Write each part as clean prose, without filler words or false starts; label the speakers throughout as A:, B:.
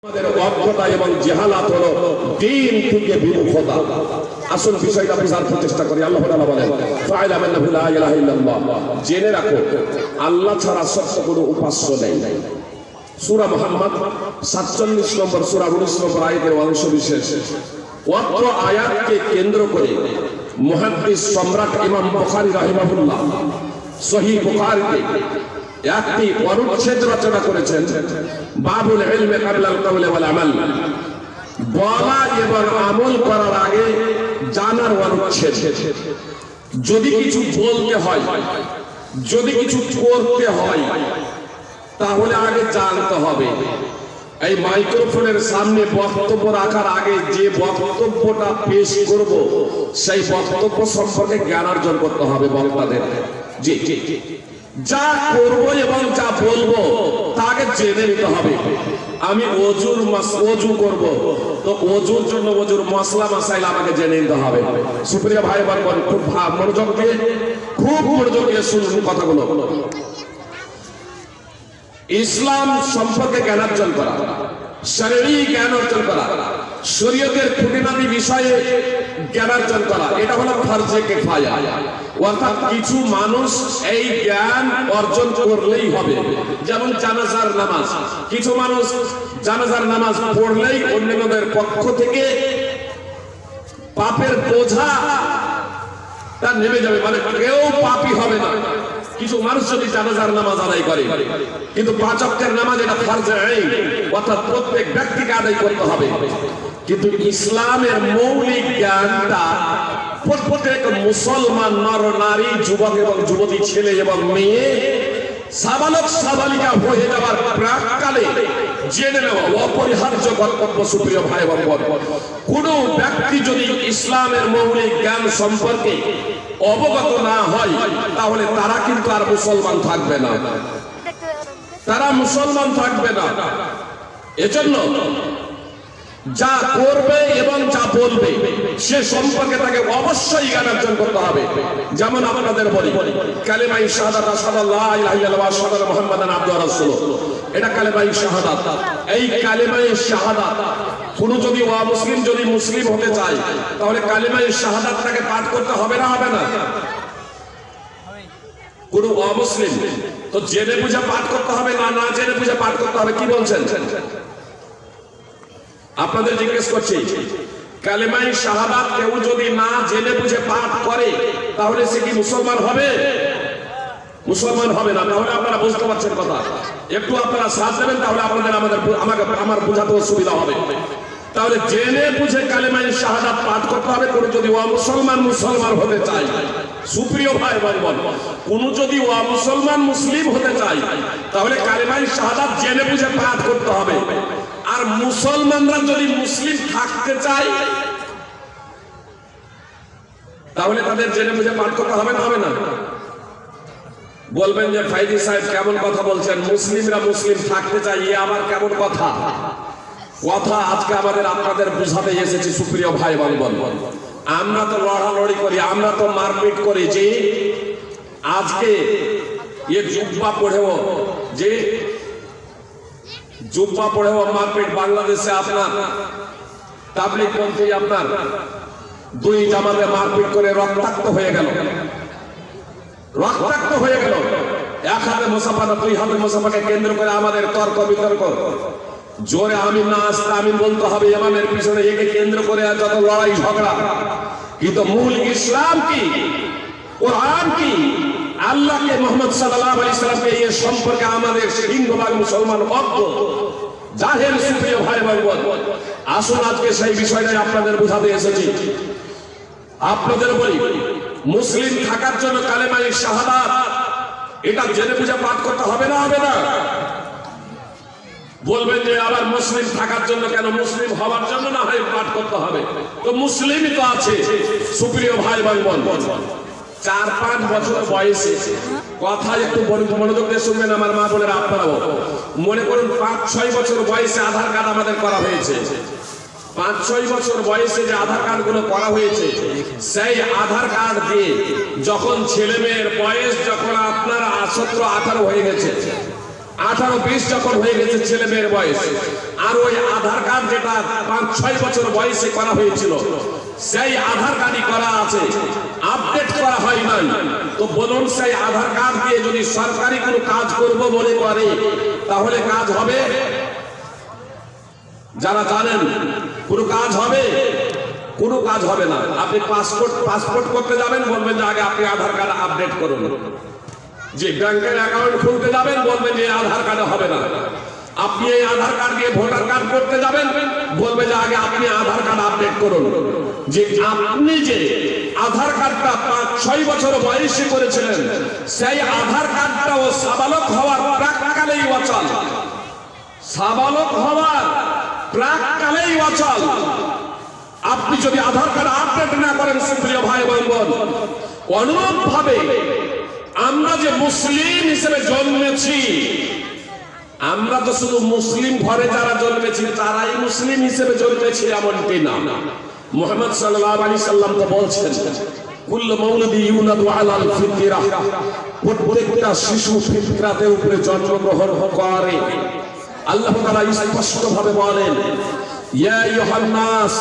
A: আমাদের অজ্ঞতা এবং জাহালাত হলো দ্বীন থেকে বিমুখতা। আসল বিষয়টা বোঝার চেষ্টা করি। আল্লাহ তাআলা বলেন ফা'লাম আন্নাহু লা ইলাহা ইল্লাল্লাহ, জেনে রাখো আল্লাহ ছাড়া সত্য কোনো উপাস্য নেই। সূরা মুহাম্মদ 47 নম্বর সূরা 19 নম্বর আয়াতের অংশ বিশেষ। অত্র আয়াতকে কেন্দ্র করে মুহাদ্দিস সম্রাট ইমাম বুখারী রাহিমাহুল্লাহ সহিহ বুখারীতে একটি অনুচ্ছেদ রচনা করেছেন, বাবুল ইলমি ক্বাবলাল কওলি ওয়াল আমাল, বলা এবং আমল করার আগে জানার অনুচ্ছেদ। যদি কিছু বলতে হয়, যদি কিছু করতে হয়, তাহলে আগে জানতে হবে। এই মাইক্রোফোনের সামনে বক্তব্য রাখার আগে যে বক্তব্যটা পেশ করব, সেই বক্তব্য সম্পর্কে জ্ঞান অর্জন করতে হবে বক্তাদের। জি, যা করব এবং যা বলবো তাকে জেনে নিতে হবে। আমি অজু করব, তো অজুর জন্য অজুর মশলা মাসাইল আমাকে জেনে নিতে হবে। সুপ্রিয় ভাই বোন, খুব মনোযোগ দিয়ে শুনুন কথাগুলো। ইসলাম সম্পর্কে জ্ঞান অর্জন করা, শরঈ জ্ঞান অর্জন করা, শরীয়তের খুঁটিনাটি বিষয়ে জ্ঞান অর্জন করা, এটা হলো ফরজে কিফায়া। অর্থাৎ কিছু মানুষ এই জ্ঞান অর্জন করলেই হবে। যেমন জানাজার নামাজ, কিছু মানুষ জানাজার নামাজ পড়লেই অন্যদের পক্ষ থেকে পাপের বোঝা তার নেমে যাবে, মানে কেউ পাপী হবে না। কিছু মানুষ যদি জানাজার নামাজ আদায় করে, কিন্তু 5 ওয়াক্তের নামাজ এটা ফরজে আইন, অর্থাৎ প্রত্যেক ব্যক্তিকে আদায় করতে হবে। কিন্তু ইসলামের মৌলিক জ্ঞানটা প্রত্যেক মুসলমান নর নারী, যুবক এবং যুবতী, ছেলে এবং মেয়ে, সাবালক সাবালিকা হয়ে যাওয়ার প্রাককালে জেনে নেওয়া অপরিহার্য কর্তব্য। সুপ্রিয় ভাই এবং বোন, কোন ব্যক্তি যদি ইসলামের মৌলিক জ্ঞান সম্পর্কে অবগত না হয়, তাহলে তারা কিন্তু আর মুসলমান থাকবে না, তারা মুসলমান থাকবে না। এজন্য যা করবে এবং যা বলবে সে সম্পর্কে তাকে অবশ্যই জ্ঞান অর্জন করতে হবে। যেমন আপনাদের বলি, কালেমায়ে শাহাদাত, আশহাদু আল্লা ইলাহা ইল্লাল্লাহ ওয়া আশহাদু আন্না মুহাম্মাদান আবদুহু ওয়া রাসূলুহু, এটা কালেমায়ে শাহাদাত। এই কালেমায়ে শাহাদাত কোন যদি মুসলিম যদি মুসলিম হতে চায়, তাহলে কালেমায়ে শাহাদাতটাকে পাঠ করতে হবে না, হবে না? কোন অমুসলিম তো জেনে বুঝে পাঠ করতে হবে না, না জেনে বুঝে পাঠ করতে হবে? কি বলছেন? আপনাদের জিজ্ঞেস করছি, কালেমায়ে শাহাদাত কেউ যদি না জেনে বুঝে পাঠ করে, তাহলে সে কি মুসলমান হবে? মুসলমান হবে না। তাহলে আপনারা বুঝতে পারছেন কথা। একটু আপনারা সাথ দেবেন, তাহলে আপনাদের আমার বোঝাতে সুবিধা হবে। তাহলে জেনে বুঝে কালেমায়ে শাহাদাত পাঠ করতে হবে কোন যদি মুসলমান হতে চায়। সুপ্রিয় ভাই বোন, কোন যদি মুসলমান মুসলিম হতে চায়, তাহলে কালেমায়ে শাহাদাত জেনে বুঝে পাঠ করতে হবে। আর মুসলমানরা যদি মুসলিম থাকতে চায়, তাহলে তাদের জেনে বুঝে পাঠ করতে হবে না, হবে না? বলবেন যে ফাইজি সাহেব কেমন কথা বলছেন, মুসলিমরা মুসলিম থাকতে চায়, এ আবার কেমন কথা? কথা আজকে আমাদের আপনাদের বুঝাতে এসেছি। সুপ্রিয় ভাই বোন, আমরা তো লড়ালড়ি করি, আমরা তো মারপিট করি। যে আজকে জুব্বা পড়েও, যে জুব্বা পড়েও মারপিট বাংলাদেশে আপনার তাবলীগ পন্থী আপনার 2 জামাতে মারপিট করে রক্তাক্ত হয়ে গেল, রক্তাক্ত হয়ে গেল। 1 হাতে মুসাফা না 2 হাতে মুসাফাকে কেন্দ্র করে আমাদের তর্ক বিতর্ক। জোরে আমিন না আসতে আমিন বলতে হবে, ইমামের পিছনে একে কেন্দ্র করে যত লড়াই ঝগড়া। কিন্তু মূল ইসলাম কি, কোরআন কি, আল্লাহকে, মুহাম্মদ সাল্লাল্লাহু আলাইহি সাল্লামকে এই সম্পর্কে আমাদের সিংহভাগ মুসলমান অজ্ঞ, জাহেল। সুপ্রিয় ভাই বোন, আসুন আজকে সেই বিষয়টাই আপনাদের বোঝাতে এসেছি। আপনাদের বলি, মুসলিম থাকার জন্য কালেমায়ে শাহাদাত এটা জেনে বুঝে পাঠ করতে হবে না, হবে না? বলবেন যে আবার মুসলিম থাকার জন্য কেন, মুসলিম হওয়ার জন্য না হয় পাঠ করতে হবে? তো মুসলিমই তো আছে। সুপ্রিয় ভাই বোন, 4-5 বছর বয়সে, কথা একটু মনোযোগ দিয়ে শুনবেন আমার মা বোনেরা, আপনারাও মনে করুন 5-6 বছর বয়সে আধার কার্ড আমাদের করা হয়েছে। 5-6 বছর বয়সে যে আধার কার্ড গুলো করা হয়েছে, সেই আধার কার্ড দিয়ে যখন ছেলে মেয়ের বয়স যখন আপনার 17-18 হয়ে গেছে, 18-20 যখন হয়ে গেছে ছেলে মেয়ের বয়স, আর ওই আধার কার্ড যেটা 5-6 বছর বয়সে করা হয়েছিল সেই আধার কার্ডই করা আছে, আপডেট করা হয় নাই, তো বলুন সেই আধার কার্ড দিয়ে যদি সরকারি কোনো কাজ করব বলে করে তাহলে কাজ হবে? যারা জানেন কোনো কাজ হবে? কোনো কাজ হবে না। আপনি পাসপোর্ট করতে যাবেন, বলবেন যে আগে আপনি আধার কার্ড আপডেট করুন। যে ব্যাংকের অ্যাকাউন্ট খুলতে যাবেন, বলবেন যে আধার কার্ডে হবে না। আপনি এই আধার কার্ড দিয়ে ভোটার কার্ড করতে যাবেন, বলবে যে আগে আপনি আধার কার্ড আপডেট করুন। যে আপনি যে আধার কার্ডটা 5-6 বছর বয়সে করেছিলেন, সেই আধার কার্ডটাও সাবালক হওয়ার প্রাককালেই অচল। সাবালক হওয়ার প্রাককালেই অচল। আপনি যদি আধার কার্ড আপডেট না করেন, সুপ্রিয় ভাই বোন, অনুরূপ ভাবে আমরা যে মুসলিম হিসেবে জন্মেছি, আমরা তো শুধু মুসলিম ঘরে যারা জন্মেছি তারাই মুসলিম হিসেবে জন্মেছি এমনটি না। মুহাম্মদ সাল্লাল্লাহু আলাইহি সাল্লাম তো বলছেন, কুল্লু মাউলুদি ইউলাদু আলাল ফিতরাহ, প্রত্যেকটা শিশু ফিতরাতের উপরে জন্মগ্রহণ করে। আল্লাহ তাআলা স্পষ্টভাবে বলেন, ইয়া আইয়ুহান নাস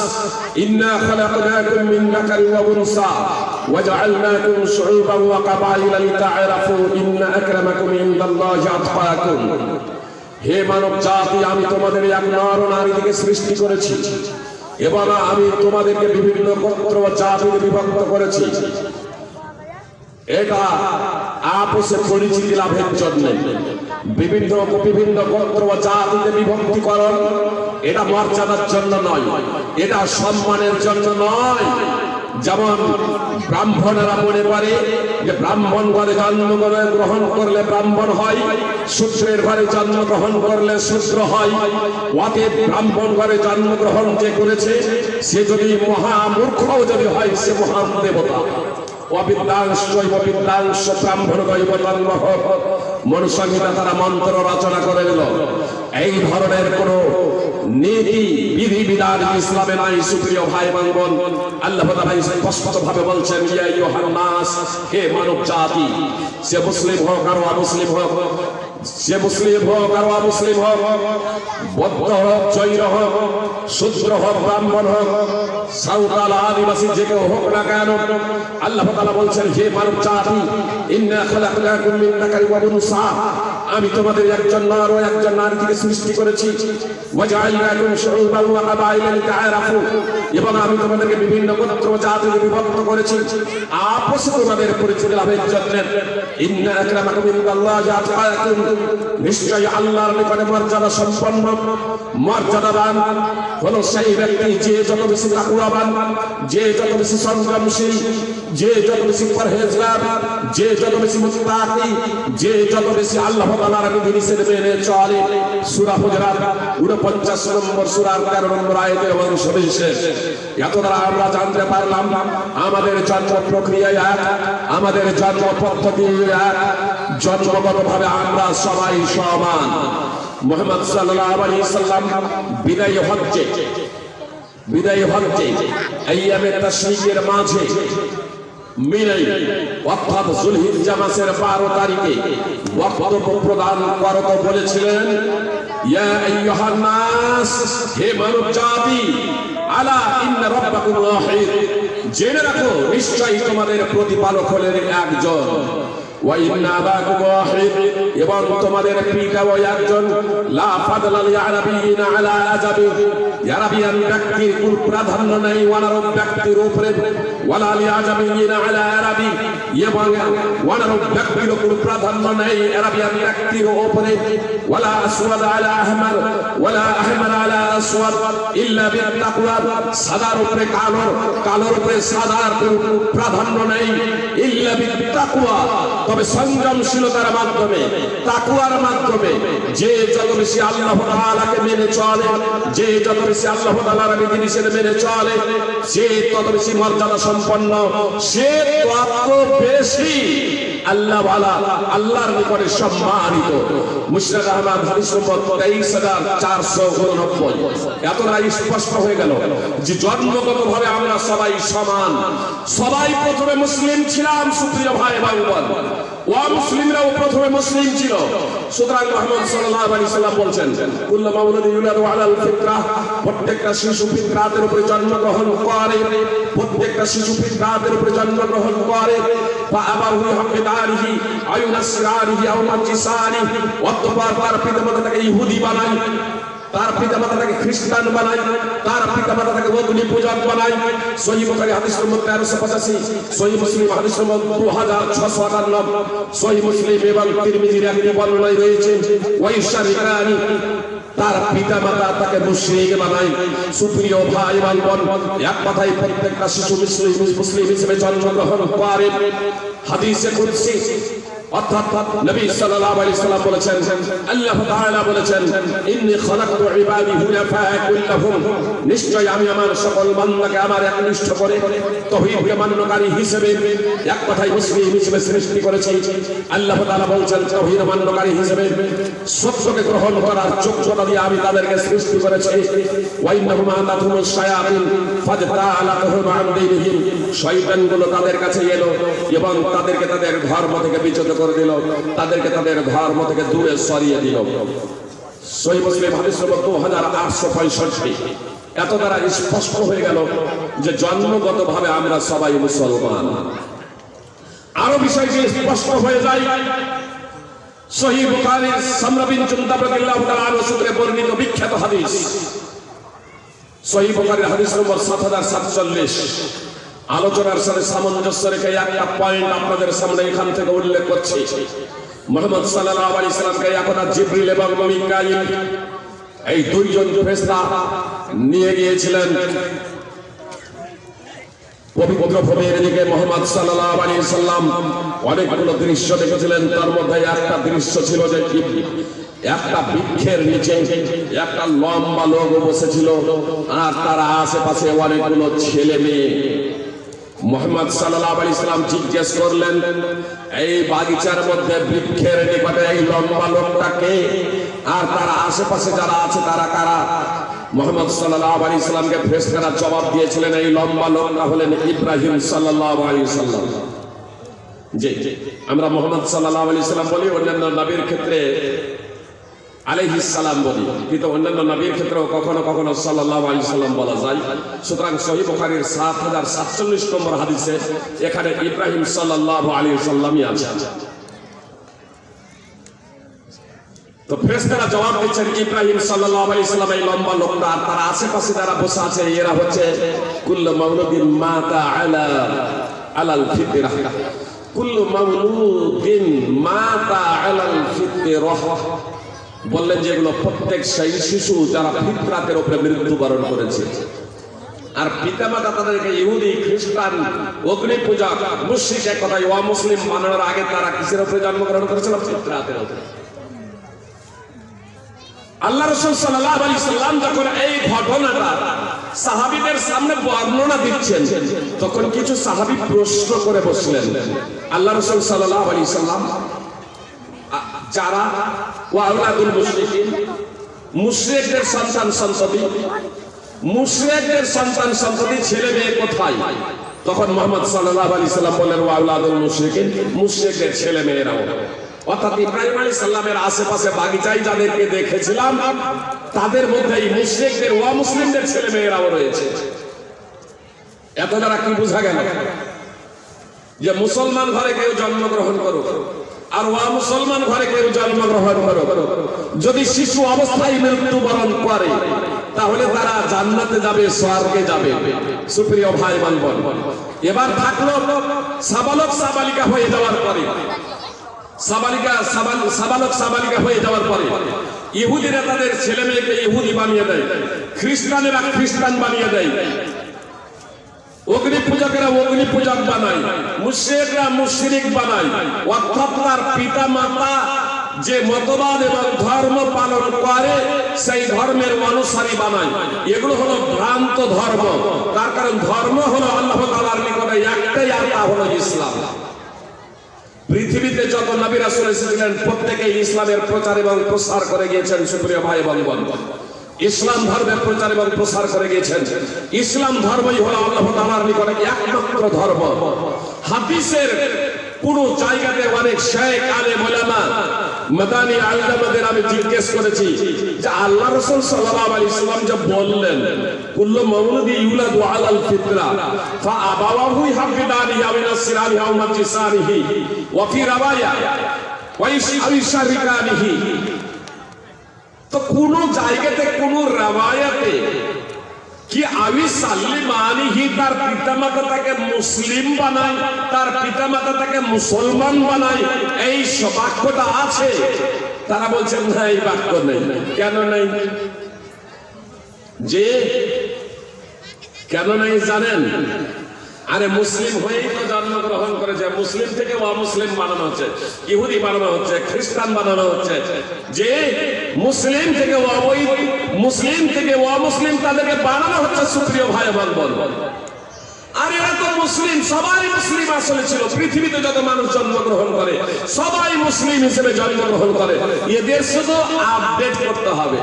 A: ইন্না খালাকনাকুম মিন যাকারিন ওয়া উনসা ওয়া জাআলনাকুম শুউবান ওয়া কাবাইলা লিতাআরাফু ইন্না আকরামাকুম ইনদাল্লাহি আতকাকুম। হে মানব জাতি, আমি তোমাদের এক নর ও নারী থেকে সৃষ্টি করেছি এবং আমি তোমাদেরকে বিভিন্ন গোত্র ও জাতিতে বিভক্ত করেছি। এটা আপসে পরিচিতি লাভের জন্য। বিভিন্ন গোত্র ও জাতিতে বিভক্তিকরণ এটা মর্যাদার জন্য নয়, এটা সম্মানের জন্য নয়। যেমন ব্রাহ্মণেরা মনে করে যে ব্রাহ্মণ ঘরে জন্মগ্রহণ করলে ব্রাহ্মণ হয়, শূদ্রের ঘরে জন্মগ্রহণ করলে শূদ্র হয়। অতএব ব্রাহ্মণ ঘরে জন্মগ্রহণ যে করেছে সে যদি মহামূর্খও যদি হয়, সে মহান দেবতা। মনুসংহিতা তারা মন্ত্র রচনা করে দিল। এই ধরনের কোন নীতি বিধি বিধান ইসলামে নাই। সুপ্রিয় ভাই বোন, আল্লাহ তাআলা স্পষ্ট ভাবে বলছেন, ইয়া আইয়ুহান নাস, হে মানব জাতি, সে মুসলিম হোক আর অমুসলিম হোক, সে মুসলিম হোক আর অমুসলিম হোক, বৌদ্ধ হোক, জৈন হোক, শূদ্র হোক, ব্রাহ্মণ হোক, সাঁওতাল, আদিবাসী যে কেউ হোক না কেন, আল্লাহ তাআলা বলছেন, হে মানব জাতি, ইন্না খালাকনাকুম মিন যাকারিন ওয়া উনসা, আমি তোমাদের একজন নর ও একজন নারী থেকে সৃষ্টি করেছি। ওয়া জাআলনাকুম শুউবান ওয়া কাবাইলা লিতাআরাফু, এবং আমি তোমাদেরকে বিভিন্ন গোত্র ও জাতিতে বিভক্ত করেছি আপসে তোমাদের পরিচয় লাভের জন্য। ইন্না আকরামাকুম ইনদাল্লাহি আতকাকুম, নিশ্চয়ই আল্লাহর নিকটে মর্যাদা সম্পন্ন মর্যাদাবান হলো সেই ব্যক্তি যে যত বেশি তাকওয়াবান, যে যত বেশি সংযমশীল, যে যত বেশি পরহেজগার, যে যত বেশি মুত্তাকি, যে যত বেশি আল্লাহ তাআলার বিধিনিষেধ মেনে চলে। সূরা হুজুরাত 49 নম্বর সূরার 13 নম্বর আয়াতের অংশ বিশেষ। এত দ্বারা আমরা জানতে পারলাম আমাদের জন্ম প্রক্রিয়া এক, আমাদের জন্ম পদ্ধতি এক, জন্মগতভাবে আমরা সবাই সমান। মুহাম্মদ সাল্লাল্লাহু আলাইহি সাল্লাম বিদায় হজ্জে আইয়ামে তাশরীকের মাঝে মিলাই অর্থাৎ যুলহিজ্জা মাসের 12 তারিখে বক্তব্য প্রদান করতে বলেছিলেন, ইয়া আইয়ুহান নাস, হে মানব জাতি, আলা ইন্না রাব্বাকুম ওয়াহিদ, জেনে রাখো নিশ্চয়ই তোমাদের প্রতিপালক হলেন একজন। ওয়া ইন্না আবাকুম ওয়াহিদ, এবং তোমাদের পিতাও একজন। লা ফাদলা লিল আরাবিয়িনা আলা আজাবি, আরাবিয়ান ব্যক্তির কোন প্রাধান্য নেই ওয়ানারব ব্যক্তির উপরে। ওয়ালা লিল আজাবিয়িনা আলা আরাবি, এবং ওয়ানারব ব্যক্তির কোন প্রাধান্য নেই আরাবিয়ান ব্যক্তির উপরে। ওয়ালা আসওয়াদ আলা আহমার, ওয়ালা আহমার আলা আসওয়াদ ইল্লা বিত্তাকওয়া, সাদার উপরে কালো, কালোর উপরে সাদার প্রাধান্য নেই ইল্লা বিত্তাকওয়া, তবে সংযমশীলতার মাধ্যমে, তাকওয়ার মাধ্যমে। যে যত বেশি আল্লাহ তাআলাকে মেনে চলে, যে যত বেশি আল্লাহ তাআলার বিধিনিষেধ মেনে চলে, সে তত বেশি মর্যাদা সম্পন্ন, সে তত বেশি আল্লাহ ওয়ালা, আল্লাহর নিকটে সম্মানিত। মুশরিক আহমদ হাদিস নম্বর 23489। এতটা স্পষ্ট হয়ে গেল যে জন্মগতভাবে আমরা সবাই সমান। সবাই প্রথমে মুসলিম ছিলাম, সুপ্রিয় ভাই বোন। মুসলিমরাও প্রথমে মুসলিম ছিল। সুতরাং মুহাম্মদ সাল্লাল্লাহু আলাইহি সাল্লাম বলছেন, কুল্লু মাউলুদিন ইউলাদু আলাল ফিতরাহ, প্রত্যেকটা শিশু ফিতরাতের উপরে জন্মগ্রহণ করে, প্রত্যেকটা শিশু ফিতরাতের উপরে জন্মগ্রহণ করে। ফাআবাহু ইহবিদানিহি আও নাসরানিহি আও মাজিসানিহি, অতঃপর তার পিতামাতা তাকে ইহুদি বানায়, তার পিতামাতা তাকে খ্রিস্টান বানায়, তার পিতামাতা তাকে অগ্নি পূজক বানায়। সহিহ বুখারী হাদিস নম্বর 1385, সহিহ মুসলিম হাদিস নম্বর 2658, সহিহ মুসলিম এবং তিরমিজির একটি বর্ণনায় রয়েছে ওয়াইশারিকানি, তার পিতামাতা তাকে মুশরিক বানায়। সুপ্রিয় ভাই এবং বোন, এক কথায় প্রত্যেকটা শিশু মুসলিম হিসেবে জন্মগ্রহণ করে। হাদিসে কুদসি অর্থাৎ নবী সাল্লাল্লাহু আলাইহি সাল্লাম বলেছেন, আল্লাহ তাআলা বলেছেন, ইন্নী খালাকতু ইবাদি হুনাফা কুল্লাহুম, নিশ্চয় আমি আমার সকল বান্দাকে আমার একনিষ্ঠ করে তাওহীদকে মান্যকারী হিসেবে, এক কথায় মুসলিম হিসেবে সৃষ্টি করেছি। আল্লাহ তাআলা বলেছেন, তাওহীদ মান্যকারী হিসেবে সত্যকে গ্রহণ করার যোগ্যতা দিয়ে আমি তাদেরকে সৃষ্টি করেছি। ওয়া ইন্নাহুমা আতাতুহুমুশ শায়াতিন ফাজতালাতুহুম আন দীনিহিম, শয়তানগুলো তাদের কাছে এলো এবং তাদেরকে তাদের ধর্ম থেকে বিচ্যুত করে দিল, তাদেরকে তাদের ধর্ম থেকে দূরে সরিয়ে দিল। সহিহ মুসলিম হাদিস নম্বর 2865। এত দ্বারা স্পষ্ট হয়ে গেল যে জন্মগতভাবে আমরা সবাই মুসলমান। আরো বিষয়টি স্পষ্ট হয়ে যায় সহিহ বুখারীর সামরা বিন জুনদাব রাদিয়াল্লাহু তাআলা আনহু সূত্রে বর্ণিত বিখ্যাত হাদিস, সহিহ বুখারীর হাদিস নম্বর 7047। আলোচনার সাথে সামঞ্জস্য রেখে একটা পয়েন্ট আপনাদের সামনে এখান থেকে উল্লেখ করছি। মুহাম্মদ সাল্লাল্লাহু আলাইহি সাল্লামকে এখন জিবরিল এবং মিকাইল, এই দুইজন ফেরেশতা নিয়ে গিয়েছিলেন পবিত্র ভূমির দিকে। মুহাম্মদ সাল্লাল্লাহু আলাইহি সাল্লাম অনেকগুলো দৃশ্য দেখেছিলেন। তার মধ্যে একটা দৃশ্য ছিল যে একটা বৃক্ষের নিচে একটা লম্বা লোক বসেছিল, আর তার আশেপাশে অনেকগুলো ছেলে মেয়ে। মুহাম্মদ সাল্লাল্লাহু আলাইহি সাল্লাম জিজ্ঞেস করলেন, এই বাগিচার মধ্যে বৃক্ষের নিকটে এই লম্বা লোকটা কে, আর তার আশেপাশে যারা আছে তারা কারা? মুহাম্মদ সাল্লাল্লাহু আলাইহি সাল্লামকে ফেরেশতারা জবাব দিয়েছিলেন, এই লম্বা লোকটা হলেন ইব্রাহিম সাল্লাল্লাহু আলাইহি সাল্লাম। জি, আমরা মুহাম্মদ সাল্লাল্লাহু আলাইহি সাল্লাম বলি, অন্যান্য নবীর ক্ষেত্রে আলাইহিস সালাম বলি, কিন্তু অন্যান্য নবীর ক্ষেত্রেও কখনো কখনো সাল্লাল্লাহু আলাইহি সাল্লাম বলা যায়। সুতরাং সহিহ বুখারীর 7047 নম্বর হাদিসে এখানে ইব্রাহিম সাল্লাল্লাহু আলাইহি সাল্লামই আছে। তো ফেরেশতারা জবাব দিচ্ছেন, ইব্রাহিম সাল্লাল্লাহু আলাইহি সাল্লাম এই লম্বা লোকটা, আর তার আশেপাশে যারা বসে আছে এরা হচ্ছে কুল্লু মাউলুদিন মাতা আলাল ফিতরাহ, কুল্লু মাউলুদিন মাতা আলাল ফিতরাহ। বললেন যেগুলো প্রত্যেক সেই শিশু যারা ফিতরাতের উপরে মৃত্যুবরণ করেছে, আর পিতামাতা তাদেরকে ইহুদি, খ্রিস্টান, অগ্নি পূজক, মুশরিক, এক কথায় অমুসলিম বানানোর আগে তারা কিসের উপরে জন্মগ্রহণ করেছিল? ফিতরাতের উপরে। আল্লাহ রাসূল সাল্লাল্লাহু আলাইহি সাল্লাম যখন এই ঘটনাটা সাহাবীদের সামনে বর্ণনা দিচ্ছেন, তখন কিছু সাহাবী প্রশ্ন করে বসলেন। আল্লাহ রাসূল সাল্লাল্লাহু আলাইহি সাল্লাম যারা ওয়াউলাদুল মুশরিকিন, মুশরিকদের সন্তান সন্ততি, মুশরিকদের সন্তান সন্ততি ছেলে মেয়ে কোথায়? তখন মুহাম্মদ সাল্লাল্লাহু আলাইহি সাল্লাম বললেন, ওয়াউলাদুল মুশরিকিন, মুশরিকদের ছেলে মেয়েরাও। অর্থাৎ ইব্রাহিম আলাইহিস সালামের আশেপাশে বাগিচায় যাদেরকে দেখেছিলাম তাদের মধ্যেই মুশরিকদের, অমুসলিমদের ছেলে মেয়েরাও রয়েছে। এত দ্বারা কি বোঝা গেল? যে মুসলমান ঘরে কেউ জন্মগ্রহণ করুক আর মুসলমান ঘরে কেউ জন্মগ্রহণ করুক, যদি শিশু অবস্থায় মৃত্যুবরণ করে তাহলে তারা জান্নাতে যাবে, স্বর্গে যাবে। সুপ্রিয় ভাই বোন, এবার থাকলো সাবালক সাবালিকা হয়ে যাওয়ার পরে, সাবালক সাবালিকা হয়ে যাওয়ার পরে ইহুদিরা তাদের ছেলে মেয়েকে ইহুদি বানিয়ে দেয়, খ্রিস্টানেরা খ্রিস্টান বানিয়ে দেয়, অগ্নি পূজকেরা অগ্নি পূজক বানায়, মুশরিকরা মুশরিক বানায়। অর্থাৎ তার পিতা মাতা যে মতবাদ এবং ধর্ম পালন করে সেই ধর্মের অনুসারী বানায়। এগুলো হলো ভ্রান্ত ধর্ম। তার কারণ ধর্ম হলো আল্লাহ তাআলার নিকটে একটাই, আর তা হলো ইসলাম। পৃথিবীতে যত নবী রাসূল এসেছিলেন প্রত্যেকেই ইসলামের প্রচার এবং প্রসার করে গিয়েছেন। সুপ্রিয় ভাই এবং বোন, ইসলাম ধর্মের প্রচার এবং প্রসার করে গিয়েছেন। ইসলাম ধর্মই হলো আল্লাহ তাআলার নিকটে একমাত্র ধর্ম। হাদিসের কোন জায়গাতে অনেক শেখ আলেম উলামা মাদানী আলেমদের আমি জিজ্ঞেস করেছি যে আল্লাহ রাসূল সাল্লাল্লাহু আলাইহি ওয়াসাল্লাম যে বললেন কুল্লু মাউলুদি ইউলাদু আলাল ফিতরা ফা আবাওয়াহু ইহাবিদানিহি আও ইনাসরানিহি আও মাজিসানিহি ওয়া ফি রাওয়ায়া ওয়া ইশারিকানিহি। তো কোন জায়গাতে কোন রাওয়ায়াতে কি আবি সাল্লিমানিহি তার পিতামাতা তাকে মুসলিম বানায়, তার পিতামাতা তাকে মুসলমান বানায়, এই বাক্যটা আছে? তারা বলছেন না, এই বাক্য নেই। কেন নেই? যে কেন নেই জানেন? আরে মুসলিম হয়েই তো জন্মগ্রহণ করেছে, মুসলিম থেকে অমুসলিম বানানো হচ্ছে, ইহুদি বানানো হচ্ছে, খ্রিস্টান বানানো হচ্ছে। যে মুসলিম থেকে মুসলিম থেকে অমুসলিম তাদেরকে বানানো হচ্ছে। সুপ্রিয় ভাই বোন, আর এরা তো মুসলিম, সবাই মুসলিম আসলে ছিল। পৃথিবীতে যত মানুষ জন্মগ্রহণ করে সবাই মুসলিম হিসেবে জন্মগ্রহণ করে। এদের শুধু আপডেট করতে হবে,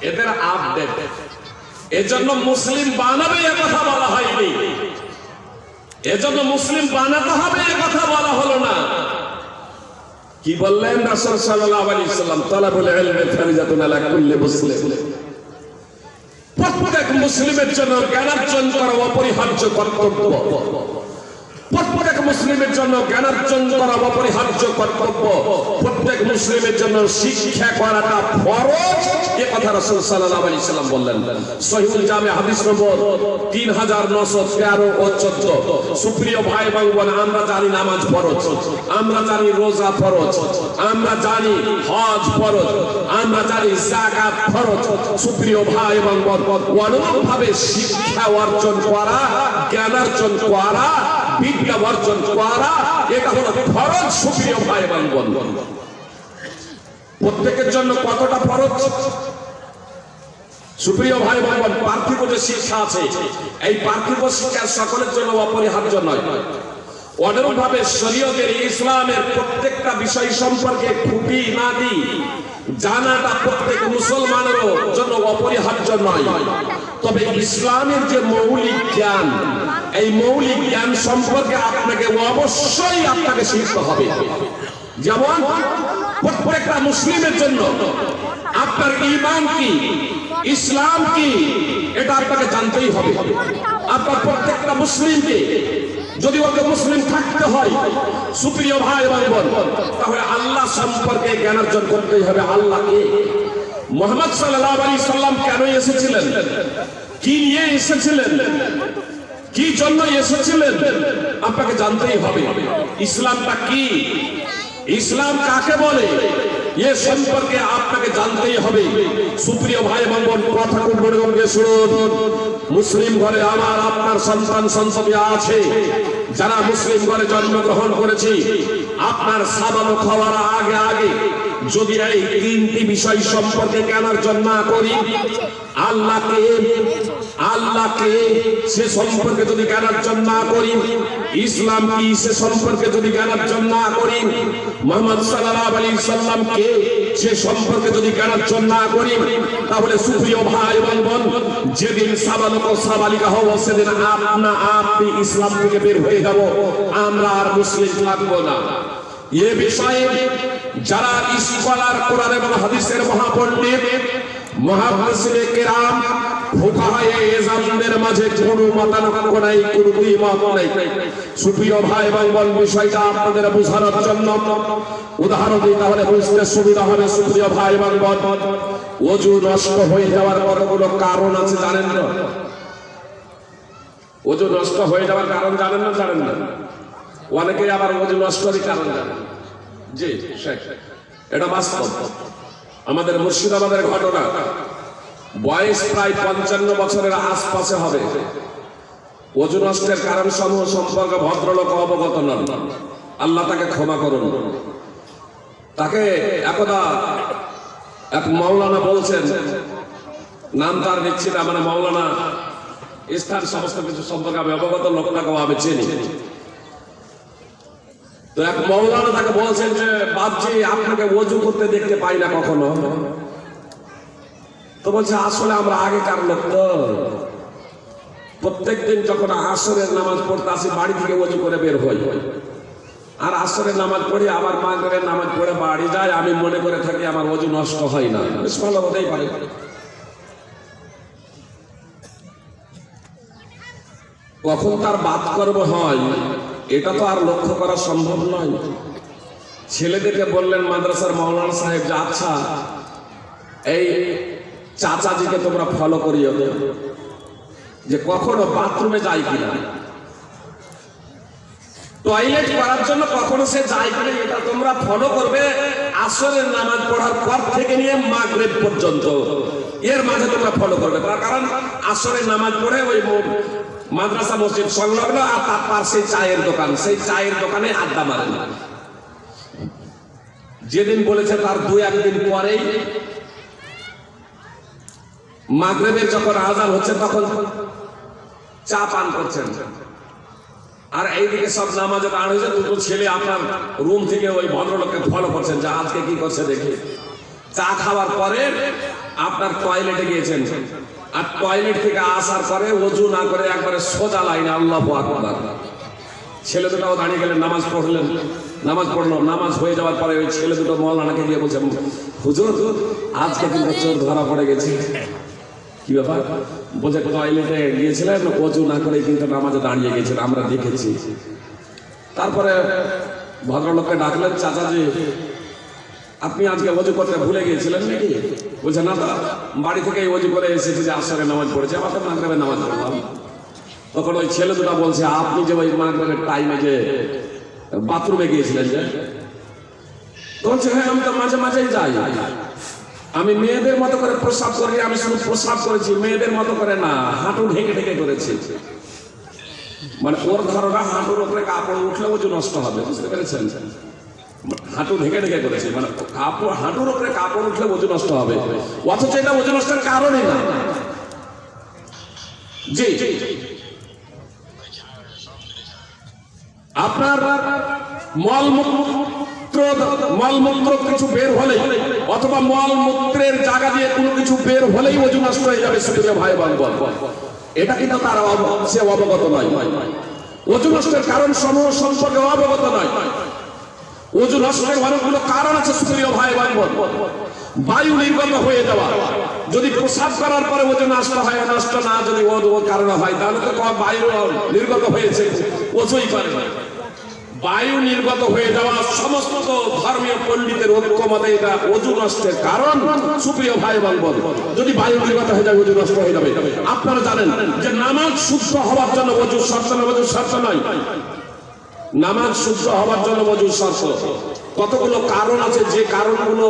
A: এদের আপডেট। এজন্য মুসলিম বানাবে এ কথা বলা হয়নি, এজন্য মুসলিম বানাতে হবে এ কথা বলা হলো না। কি বললেন রাসূল সাল্লাল্লাহু আলাইহি ওয়াসাল্লাম? তালাবুল ইলমি ফারিজাতুন আলা কুল্লি মুসলিম। প্রত্যেক মুসলিমের জন্য জ্ঞানার্জন করা অপরিহার্য কর্তব্য। প্রত্যেক মুসলিমের জন্য জ্ঞানার্জন করা অপরিহার্য কর্তব্য। প্রত্যেক মুসলিমের জন্য শিক্ষা করাটা ফরজ, এ কথা রাসূল সাল্লাল্লাহু আলাইহি ওয়াসাল্লাম বললেন। সহিহুল জামি হাদিস নম্বর 3913 ও 14। সুপ্রিয় ভাই বোন, আমরা জানি নামাজ ফরজ, আমরা জানি রোজা ফরজ, আমরা জানি হজ ফরজ, আমরা জানি যাকাত ফরজ। সুপ্রিয় ভাই বোন, অনুরূপভাবে শিক্ষা অর্জন করা, জ্ঞানার্জন করা, বিদ্যা অর্জন করা, এটা হলো ফরজ। সুপ্রিয় ভাই বোন, প্রত্যেকের জন্য কতটা ফরজ? সুপ্রিয় ভাই বোন, পার্থিব যে শিক্ষা আছে, এই পার্থিব শিক্ষা সকলের জন্য অপরিহার্য নয়। অনুরূপভাবে শরীয়তের, ইসলামের প্রত্যেকটা বিষয় সম্পর্কে খুঁটিনাটি জানাটা প্রত্যেক মুসলমানের জন্য অপরিহার্য নয়। তবে ইসলামের যে মৌলিক জ্ঞান, এই মৌলিক জ্ঞান সম্পর্কে আপনাকে অবশ্যই আপনাকে শিখতে হবে। যেমন প্রত্যেকটা মুসলিমের জন্য আপনার ঈমান কি, ইসলাম কি, এটা আপনাকে জানতেই হবে। আপনার প্রত্যেকটা মুসলিমকে যদি ওকে মুসলিম থাকতে হয়, সুপ্রিয় ভাই এবং বোন, তাহলে আল্লাহ সম্পর্কে জ্ঞান অর্জন করতেই হবে। আল্লাহ কে? মুহাম্মদ সাল্লাল্লাহু আলাইহি সাল্লাম কেন এসেছিলেন? কি নিয়ে এসেছিলেন? কি জন্য এসেছিলেন? আপনাকে জানতেই হবে। ইসলামটা কি, ইসলাম কাকে বলে, এ সম্পর্কে আপনাকে জানতেই হবে। সুপ্রিয় ভাই এবং বোন, কথা খুব মনোযোগ শুনুন। মুসলিম ঘরে আমার আপনার সন্তান সন্ততি আছে, যারা মুসলিম ঘরে জন্মগ্রহণ করেছি। আপনার সাবানো খাওয়ার আগে আগে যদি এই তিনটি বিষয় সম্পর্কে জ্ঞান অর্জন না করি, আল্লাহকে সে সম্পর্কে যদি জ্ঞান অর্জন না করি, ইসলাম কি সে সম্পর্কে যদি জ্ঞান অর্জন না করি, মুহাম্মদ সাল্লাল্লাহু আলাইহি সাল্লাম কে সে সম্পর্কে যদি জ্ঞান অর্জন না করি, তাহলে সুপ্রিয় ভাই এবং বোন, যেদিন সাবালক ও সাবালিকা হব, সেদিন আপনি ইসলাম থেকে বের হয়ে যাব, আমরা আর মুসলিম থাকবো না। এ বিষয়ে যারা স্কলার, কোরআন এবং হাদিসের মহাপণ্ডিত, মুহাদ্দিসিনে কেরাম, ফুকাহায়ে এজামদের মাঝে কোনো মতানৈক্য নাই, কোনো দ্বিমত নাই। সুপ্রিয় ভাই এবং বোন, বিষয়টা আপনাদের বোঝানোর জন্য উদাহরণ দিই, তাহলে বুঝতে সুবিধা হবে। সুপ্রিয় ভাই এবং বোন, ওযু নষ্ট হয়ে যাওয়ার কতগুলো কারণ আছে জানেন না? ওযু নষ্ট হয়ে যাওয়ার কারণ জানেন না? জানেন না? অনেকে আবার ওযু নষ্টের কারণ জানেন। জি, এটা বাস্তব। আমাদের মুর্শিদাবাদের ঘটনা, বয়স প্রায় 55 বছরের আশপাশে হবে। ওযু নষ্টের কারণ সমূহ সম্পর্কে ভদ্রলোক অবগত নন, আল্লাহ তাকে ক্ষমা করুন। তাকে একদা এক মাওলানা বলছেন, নাম তার নিচ্ছি না, মানে মাওলানা স্থান সমস্ত কিছু সম্পর্কে আমি অবগত, লোকটাকেও আমি চিনি। তো এক মাওলানা তাকে বলছেন যে, বাপজি আপনাকে ওযু করতে দেখতে পাই না কখনো। তো বলছে, আসলে আমরা আগেকার লোক তো প্রত্যেকদিন যখন আসরের নামাজ পড়তে আসি, বাড়ি থেকে ওযু করে বের হই। আর আসরের নামাজ পড়ি আবার মাগরিবের নামাজ পড়ে বাড়ি যায়, আমি মনে করে থাকি আমার ওযু নষ্ট হয় না। বেশ ভালো হতেই পারে। কখন তার বাদ করব হয় এটা তো আর লক্ষ্য করা সম্ভব নয়। ছেলেদেরকে বললেন মাদ্রাসার মাওলানা সাহেব যে আচ্ছা এই চাচাজিকে তোমরা ফলো করিও যে কখনো বাথরুমে যায় কিনা, টয়লেট করার জন্য কখনো সে যায় কিনা, এটা তোমরা ফলো করবে আসরের নামাজ পড়ার পর থেকে নিয়ে মাগরিব পর্যন্ত, এর মাঝে তোমরা ফলো করবে। তার কারণ আসরের নামাজ পড়ে ওই মাদ্রাসা মসজিদ সংলগ্ন আর তার পাশে চায়ের দোকান, সেই চায়ের দোকানে আড্ডা মারেন। যেদিন বলেছে তার 2-1 দিন পরেই মাগরিবের যখন আযান হচ্ছে তখন চা পান করছেন, আর এইদিকে সব নামাজে দাঁড় হয়েছে। দুটো ছেলে আপনার রুম থেকে ওই ভদ্রলোককে ফলো করছেন যে আজকে কি করছে দেখে। চা খাওয়ার পরে আপনার টয়লেটে গিয়েছেন, আর টয়লেট থেকে আসার পরে ওযু না করে একবারে সোজা লাইনে আল্লাহু আকবার। ছেলে দুটাও দাঁড়িয়ে গেলেন, নামাজ পড়লেন, নামাজ পড়লো। নামাজ হয়ে যাওয়ার পরে ওই ছেলে দুটো মাওলানাকে গিয়ে বলছে হুজুর আজকে কিন্তু চোর ধরা পড়ে গেছে। কি ব্যাপার? বলছে টয়লেটে গিয়েছিলেন, ওযু না করে কিন্তু নামাজে দাঁড়িয়ে গেছিলেন, আমরা দেখেছি। তারপরে ভদ্রলোককে ডাকলেন, চাচাজি আপনি আজকে ওযু করতে ভুলে গিয়েছিলেন নাকি? বলছে না, বাড়ি থেকে ওযু করে এসেছি যে আসরে নামাজ পড়েছি, আবার তো মাগরিবের নামাজ পড়লাম। তখন ওই ছেলে দুটা বলছে আপনি যে ওই মাগরিবের টাইমে যে বাথরুমে গিয়েছিলেন যে, বলছে হ্যাঁ আমি তো মাঝে মাঝেই যাই, আমি মেয়েদের মতো করে প্রসাব করি, আমি শুধু প্রসাব করেছি, মেয়েদের মতো করে না, হাঁটু ঢেকে ঢেকে করেছি। মানে ওর ধারণা হাঁটুর উপরে কাপড় উঠলে ওযু নষ্ট হবে, বুঝতে পেরেছেন? হাঁটু ঢেকে ঢেকে করেছে, মানে কাপড় হাঁটুর উপরে কাপড় উঠলে ওযু নষ্ট হবে, অথচ এটা ওযু নষ্টের কারণই না। জি আপনার মলমূত্র কিছু বের হলে অথবা মলমূত্রের জায়গা দিয়ে কোনো কিছু বের হলেই ওযু নষ্ট হয়ে যাবে। সুপ্রিয় ভাই বোন, এটা কিন্তু তার সে অবগত নয়। ওযু নষ্টের কারণ সমূহ সম্পর্কে অবগত নয়। ওযু নষ্টের অনেকগুলো কারণ আছে সুপ্রিয় ভাই বোন। বায়ু নির্গত হয়ে যাওয়া, যদি প্রসাব করার পরে ওযু নষ্ট হয়, নষ্ট না যদি ওর কারণে হয় তাহলে তো বায়ু নির্গত হয়েছে, ওযুই করে। বায়ু নির্গত হয়ে যাওয়া সমস্ত ধর্মীয় পণ্ডিতের ঐক্যমতে এটা ওযু নষ্টের কারণ। সুপ্রিয় ভাই বোন, যদি বায়ু নির্গত হয়ে যায় ওযু নষ্ট হয়ে যাবে। আপনারা জানেন যে নামাজ শুদ্ধ হওয়ার জন্য ওযু শর্ত না, ওযু শর্ত নয়। নামাজ শুদ্ধ হওয়ার জন্য ওযু শর্ত। কতগুলো কারণ আছে, যে কারণগুলো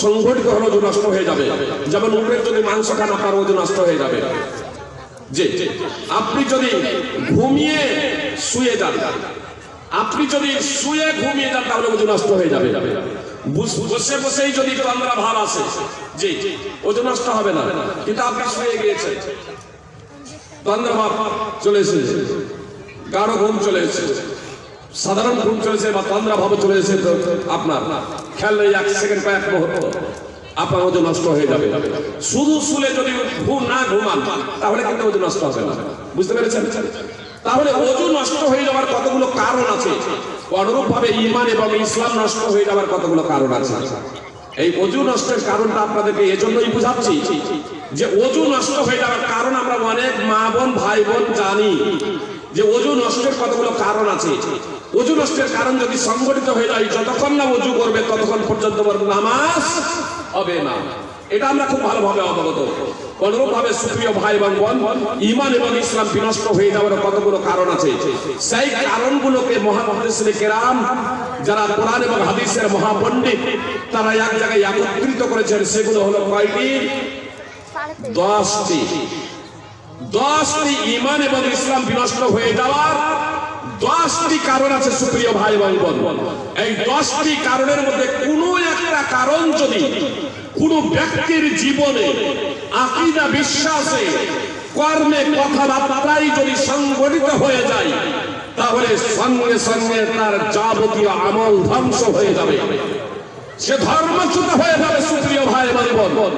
A: সংঘটিত হলে ওযু নষ্ট হয়ে যাবে। যেমন উটের যদি মাংস খান আপনার ওযু নষ্ট হয়ে যাবে। যে আপনি যদি ঘুমিয়ে শুয়ে যান, আপনি যদি শুয়ে ঘুমিয়ে যান তাহলে ওযু নষ্ট হয়ে যাবে। বসে বসেই যদি তন্দ্রা ভাব আসে, জি ওযু নষ্ট হবে না। কিন্তু আপনি শুয়ে গিয়েছেন, তন্দ্রা ভাব চলে এসেছে, গাঢ় ঘুম চলে এসেছে, সাধারণ ঘুম চলেছে বা তন্দ্রা ভাব চলে এসেছে, তো আপনার খেয়াল নেই 1 সেকেন্ড বা 1 মুহূর্ত আপনার ওযু নষ্ট হয়ে যাবে। শুধু শুলে যদি না ঘুমান তাহলে কিন্তু ওযু নষ্ট হবে না, বুঝতে পেরেছেন? তাহলে ওযু নষ্ট হয়ে যাওয়ার কতগুলো কারণ আছে, অনুরূপ ভাবে ঈমান এবং ইসলাম নষ্ট হয়ে যাওয়ার কতগুলো কারণ আছে। এই ওযু নষ্টের কারণটা আপনাদেরকে এজন্যই বুঝাচ্ছি যে ওযু নষ্ট হয়ে যাওয়ার কারণ আমরা অনেক মা বোন ভাই বোন জানি যে ওযু নষ্টের কতগুলো কারণ আছে। ওযু নষ্টের কারণ যদি সংগঠিত হয়ে যায়, যতক্ষণ না ওযু করবে ততক্ষণ পর্যন্ত নামাজ হবে না। এটা আমরা খুব ভালোভাবে অবগত। অনুরূপ ভাবে সুপ্রিয় ভাই এবং বোন, ঈমান এবং ইসলাম বিনষ্ট হয়ে যাওয়ার কতগুলো কারণ আছে। সেই কারণগুলোকে মুহাদ্দিসিনে কেরাম যারা কোরআন এবং হাদিসের মহাপণ্ডিত তারা এক জায়গায় একত্রিত করেছেন। সেগুলো হলো কয়টি? 10টি। 10টি ঈমান এবং ইসলাম বিনষ্ট হয়ে যাওয়ার 10টি কারণ আছে সুপ্রিয় ভাই এবং বোন। এই 10টি কারণের মধ্যে কোনো একটা কারণ যদি কোন ব্যক্তির জীবনে আকীদা, বিশ্বাসে, কর্মে, কথাবার্তায় যদি সংগঠিত হয়ে যায় তাহলে সঙ্গে সঙ্গে তার যাবতীয় আমল ধ্বংস হয়ে যাবে, সে ধর্মচ্যুত হয়ে যাবে। সুপ্রিয় ভাই এবং বোন,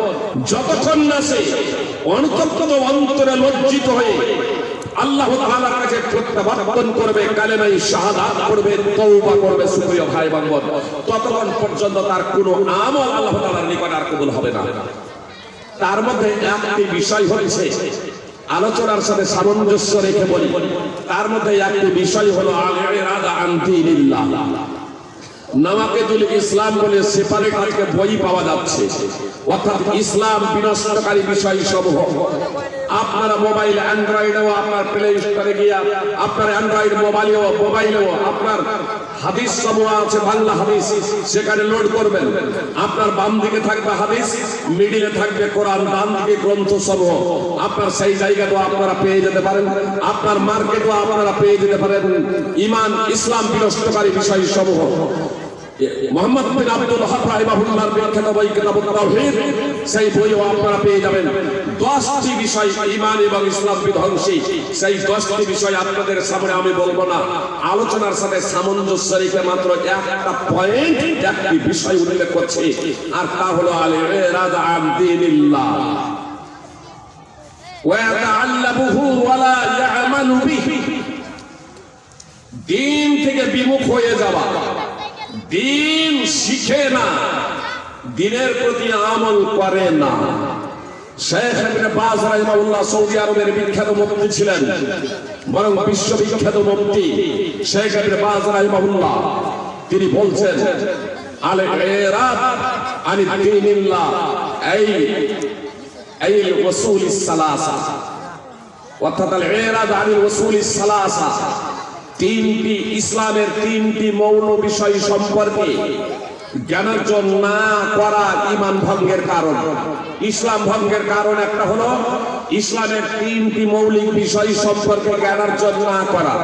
A: যতক্ষণ না সে অন্তরে লজ্জিত হয়ে আল্লাহ তাআলার কাছে প্রত্যাবর্তন করবে, কালেমায়ে শাহাদাত পড়বে, তওবা করবে, সুপ্রিয় ভাই বোন, ততক্ষণ পর্যন্ত তার কোনো আমল আল্লাহ তাআলার নিকট আর কবুল হবে না। তার মধ্যে একটি বিষয় হচ্ছে, আলোচনার সাথে সামঞ্জস্য রেখে বলি, তার মধ্যে একটি বিষয় হলো আল-ইরাদা আন দীনিল্লাহ। নাওয়াকিদুল ইসলাম বলে সেপারেট আজকে বই পাওয়া যাচ্ছে, অর্থাৎ ইসলাম বিনষ্টকারী বিষয় সমূহ। আপনারা মোবাইল অ্যান্ড্রয়েডেও আপনার প্লে স্টোরে গিয়ে আপনার অ্যান্ড্রয়েড মোবাইলেও আপনার হাদিস সমূহ আছে, বাংলা হাদিস, সেখানে লোড করবেন। আপনার বাম দিকে থাকবে হাদিস, মিডিলে থাকবে কোরআন, ডান দিকে গ্রন্থ সমূহ। আপনার সেই জায়গাতেও আপনারা পেয়ে যেতে পারেন, আপনার মার্কেটও আপনারা পেয়ে যেতে পারেন ঈমান ইসলাম বিনষ্টকারী বিষয় সমূহ। মুহাম্মদ বিন আব্দুল ওয়াহাব রাহিমাহুল্লাহর বিখ্যাত বই কিতাবুত তাওহীদ, সেই বইও আপনারা পেয়ে যাবেন। 10টি বিষয় ঈমান এবং ইসলাম বিধ্বংসী, সেই 10টি বিষয় আপনাদের সামনে আমি বলবো না, আলোচনার সাথে সামঞ্জস্য রেখে মাত্র একটা পয়েন্ট, একটি বিষয় উল্লেখ করছি, আর তা হলো আল-ইরাদা আন দীনিল্লাহ ওয়া ইয়াতাআল্লামুহু ওয়া লা ইয়া'মালু বিহি। দ্বীন থেকে বিমুখ হয়ে যাওয়া, দ্বীন শিখে না, দ্বীনের প্রতি আমল করে না। শেখ ইবনে বাজ রাহিমাহুল্লাহ সৌদি আরবের বিখ্যাত মুফতি ছিলেন, বরং বিশ্ববিখ্যাত মুফতি শেখ ইবনে বাজ রাহিমাহুল্লাহ, তিনি বলছেন আল-ইরাদ আনি দীনিল্লাহ এই উসুলিস সালাসা, অর্থাৎ আল-ইরাদ আনি উসুলিস সালাসা, তিনটি ইসলামের তিনটি মৌল বিষয় সম্পর্কে জ্ঞানার্জন না করা ঈমান ভঙ্গের কারণ। ইসলাম ভঙ্গের কারণ একটা হলো ইসলামের তিনটি মৌলিক বিষয় সম্পর্কে জ্ঞানার্জন না করা,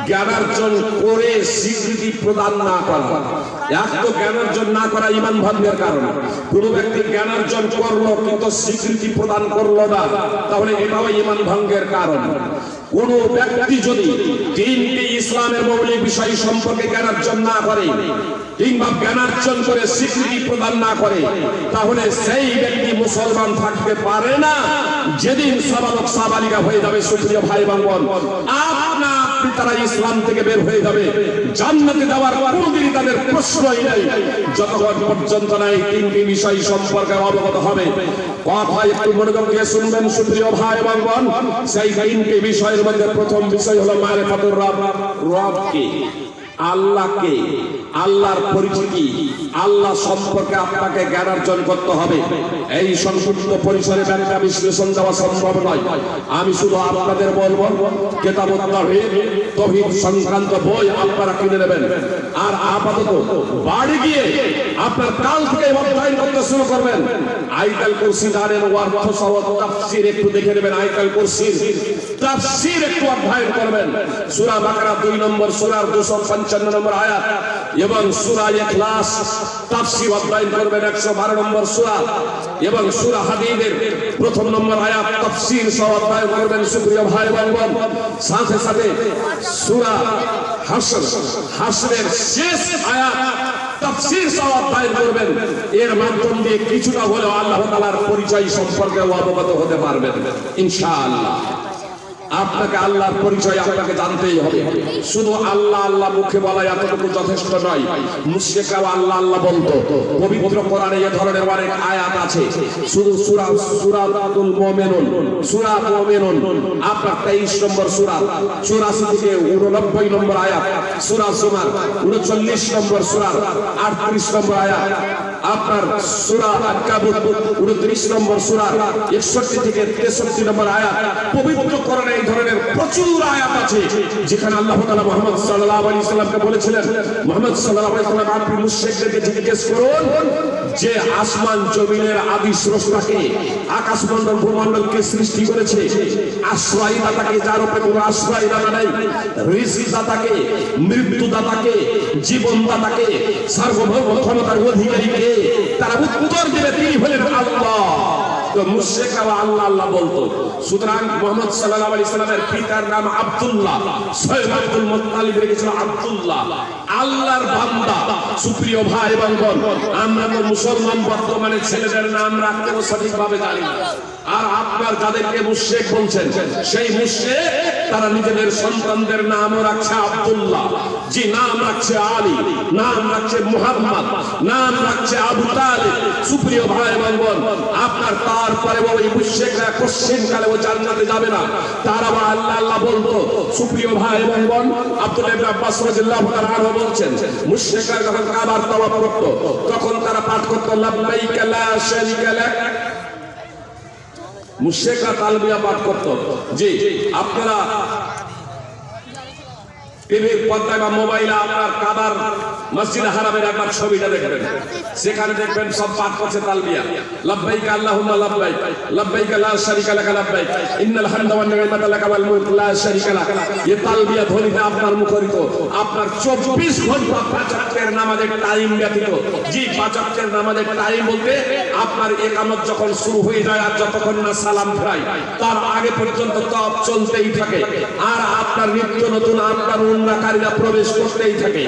A: জ্ঞানার্জন করে স্বীকৃতি প্রদান না করা। এক তো জ্ঞানার্জন না করা ঈমান ভঙ্গের কারণ। কোন ব্যক্তি জ্ঞানার্জন করলো কিন্তু স্বীকৃতি প্রদান করলো না, তাহলে এটাও ঈমান ভঙ্গের কারণ। কোন ব্যক্তি যদি তিনটি ইসলামের মৌলিক বিষয় সম্পর্কে জ্ঞানার্জন না করে কিংবা জ্ঞানার্জন করে স্বীকৃতি প্রদান না করে, তাহলে সেই ব্যক্তি মুসলমান থাকতে পারে না। যেদিন সাবালক সাবালিকা হয়ে যাবে, সুপ্রিয় ভাই বোন, আপনা আপনি তারা ইসলাম থেকে বের হয়ে যাবে, জান্নাতে যাওয়ার কোনদিনই তাদের প্রশ্নই নেই, যতক্ষণ পর্যন্ত না এই তিনটি বিষয় সম্পর্কে অবগত হবে। কথা একটু মনোযোগ দিয়ে শুনবেন, সুপ্রিয় ভাই বোন। সেই তিনটি বিষয়ের মধ্যে প্রথম বিষয় হলো মারিফাতুর রব। রব কে? আল্লাহকে, আল্লাহর পরিচিতি, আল্লাহ সম্পর্কে আপনাকে জ্ঞানার্জন করতে হবে। এই সংক্ষিপ্ত পরিসরে ব্যাখ্যা বিশ্লেষণ দেওয়া সম্ভব নয়। আমি শুধু আপনাদের বলবো, কিতাবুত তাওহীদ সংক্রান্ত বই আপনারা কিনে নেবেন, আর আপাতত বাড়ি গিয়ে আপনার কাল থেকে অধ্যয়ন করতে শুরু করবেন। আয়াতুল কুরসি জানেন, অর্থ সহ তাফসীর একটু দেখে নেবেন। আয়াতুল কুরসির তাফসীর একটু অধ্যয়ন করবেন। সূরা বাকারা 2 নম্বর সূরার 255 নম্বর আয়াত এবং সূরা ইখলাস তাফসীর অধ্যয়ন করবেন 112 নম্বর সূরা, এবং সূরা হাদীদের 1 নম্বর আয়াত তাফসীর সহ অধ্যয়ন করবেন। সুপ্রিয় ভাই বোন, সাথে সাথে সূরা হাশরের শেষ আয়াত তাফসীর সহ অধ্যয়ন করবেন। এর মাধ্যম দিয়ে কিছুটা হলেও আল্লাহ তাআলার পরিচয় সম্পর্কে অবগত হতে পারবেন ইনশাআল্লাহ। আপনাকে আল্লাহর পরিচয় আপনাকে জানতেই হবে। শুধু আল্লাহ আল্লাহ মুখে বলা এতটুকু যথেষ্ট নয়। মুশরিকরাও আল্লাহ আল্লাহ বলতো। পবিত্র কোরআনে এই ধরনের অনেক আয়াত আছে। শুধু সূরাতুল মুমিনুন, সূরা মুমিনুন আপনার 23 নম্বর সূরা, 84 থেকে 89 নম্বর আয়াত, সূরা জুমার 39 নম্বর সূরা 38 নম্বর আয়াত, আপনার সূরা আনকাবুত 29 নম্বর সূরা 61 থেকে 63 নম্বর আয়াত। পবিত্র কোরআনে এই ধরনের প্রচুর আয়াত আছে যেখানে আল্লাহ তাআলা মুহাম্মদ সাল্লাল্লাহু আলাইহি সাল্লামকে বলেছিলেন, মুহাম্মদ সাল্লাল্লাহু আলাইহি সাল্লাম আপনি মুশরিকদেরকে জিজ্ঞেস করুন যে আসমান জমিনের আদি স্রষ্টাকে, আকাশ মণ্ডল ভূমণ্ডলকে সৃষ্টি করেছে, আশ্রয় দাতাকে, যার উপরে কোনো আশ্রয় দাতা নাই, রিজিক দাতাকে, মৃত্যু দাতাকে, জীবন দাতাকে, সার্বভৌম ক্ষমতার অধিকারীকে, তারা উত্তর দেবে তিনি হলেন আল্লাহ। তো মুশরিকরা আল্লাহ আল্লাহ বলতো। সুতরাং মুহাম্মদ সাল্লাল্লাহু আলাইহি সাল্লামের পিতার নাম আব্দুল্লাহ, সৈয়দ আব্দুল মুত্তালিব রেখেছিল আব্দুল্লাহ, আল্লাহর বান্দা। সুপ্রিয় ভাই এবং বোন, আমরা তো মুসলমান, বর্তমানে ছেলেদের নাম রাখতেও সঠিকভাবে জানি না। আর আপনার যাদেরকে মুশরিক বলছেন, সেই মুশরিক তারা নিজেদের সন্তানদের নামও রাখছে আব্দুল্লাহ, জি নাম রাখছে আলী, নাম রাখছে মুহাম্মদ, নাম রাখছে আবু তালিব। সুপ্রিয় ভাই এবং বোন, আপনার তারপরে ওই মুশরিকরা কোশ্চেন কালে ও জান্নাতে যাবে না, তারা আল্লাহ আল্লাহ বলতো। সুপ্রিয় ভাই এবং বোন, আব্দুল্লাহ ইবনে আব্বাস রাদিয়াল্লাহু তাআলা আনহু বলছেন, মুশরিকরা যখন কাবার তাওয়াফ করত তখন তারা পাঠ করত লাব্বাইক লা শারীকা লাক। মুশরিকরা তালবিয়া পাঠ করত। জি, আপনারা টিভির পর্দায় বা মোবাইলে আপনার কাবার মসজিদে হারামের একবার ছবিটা দেখবেন, সেখানে দেখবেন সব পাঠ করছে তালবিয়া, লাব্বাইক আল্লাহুম্মা লাব্বাইক, লাব্বাইক লা শারীকা লাক লাব্বাইক, ইন্নাল হামদা ওয়ান নি'মাতা লাকা ওয়াল মুলক লা শারীকা লাক। এই তালবিয়া ধ্বনিতে আপনার মুখরিত, আপনার 24 ঘন্টা পাঁচ ওয়াক্তের নামাজের টাইম ব্যতীত। জি, পাঁচ ওয়াক্তের নামাজের টাইম বলতে আপনার ইকামত যখন শুরু হয়ে যায় আর যতক্ষণ না সালাম ফেরায় তার আগে পর্যন্ত তওয়াফ চলতেই থাকে। আর আপনার নিত্য নতুন আপনার উমরাকারীরা প্রবেশ করতেই থাকে,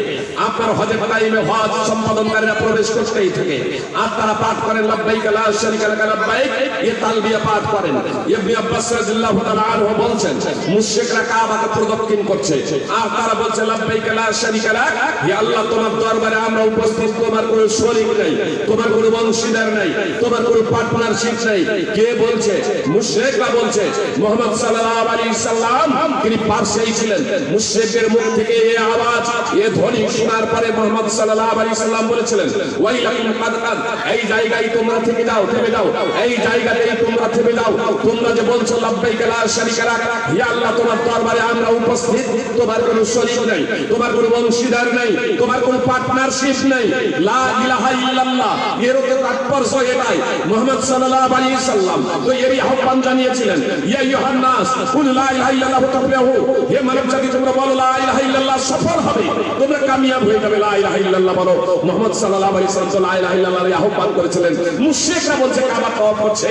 A: আপনার হজের টাইমে হজ সম্পাদনকারীরা প্রবেশ করতেই থাকে। আর তারা পাঠ করেন লাব্বাইক লা শারীকা লাক লাব্বাইক, এই তালবিয়া পাঠ করেন। ইবনে আব্বাস রাদিয়াল্লাহু তাআলা আনহু বলেন, মুশরিকরা কাবাকে প্রদক্ষিণ করছে আর তারা বলছে লাব্বাইক লা শারীকা লাক, হে আল্লাহ তোমার দরবারে আমরা উপস্থিত, তোমার কোনো শরীক নাই, তোমার কোনো বংশীদার নাই, তোমার কোনো পার্টনারশিপ নাই। কে বলছে? মুশরিকরা বলছে। মুহাম্মদ সাল্লাল্লাহু আলাইহি সাল্লাম তিনি পার্শ্বেই ছিলেন। মুশরিকদের মুখ থেকে এই আওয়াজ, এই ধ্বনি শোনার পরে মুহাম্মদ সাল্লাল্লাহু আলাইহি সাল্লাম বলেছিলেন, ওয়াইলাকুম কাদ কাদ, এই জায়গায় তোমরা থেকে যাও, থেমে যাও, এই জায়গাতেই তোমরা থেমে যাও। তোমরা যে বলছো লাব্বাইক লা শারীকা লাক, হে আল্লাহ তোমার দরবারে আমরা উপস্থিত, তোমার কোনো শরীক নাই, তোমার কোনো বংশীদার নাই, তোমার কোনো পার্টনারশিপ নাই, লা ইলাহা ইল্লাল্লাহ। এর তো তাৎপর্য এটাই। মুহাম্মদ সাল্লাল্লাহু আলাইহি সাল্লাম তো এরই আহ্বান জানিয়েছিলেন, ইয়া আইয়ুহান নাস কুল লা ইলাহা ইল্লাল্লাহ তাফলাহু, হে মানব জাতি তোমরা বলো লা ইলাহা ইল্লাল্লাহ, সফল হবে, তোমরা কামিয়াব হয়ে যাবে, লা ইলাহা ইল্লাল্লাহ বলো। মুহাম্মদ সাল্লাল্লাহু আলাইহি সাল্লাম লা ইলাহা ইল্লাল্লাহর আহ্বান করেছিলেন। মুশরিকরা বলছে কাবা তওয়াফ করছে,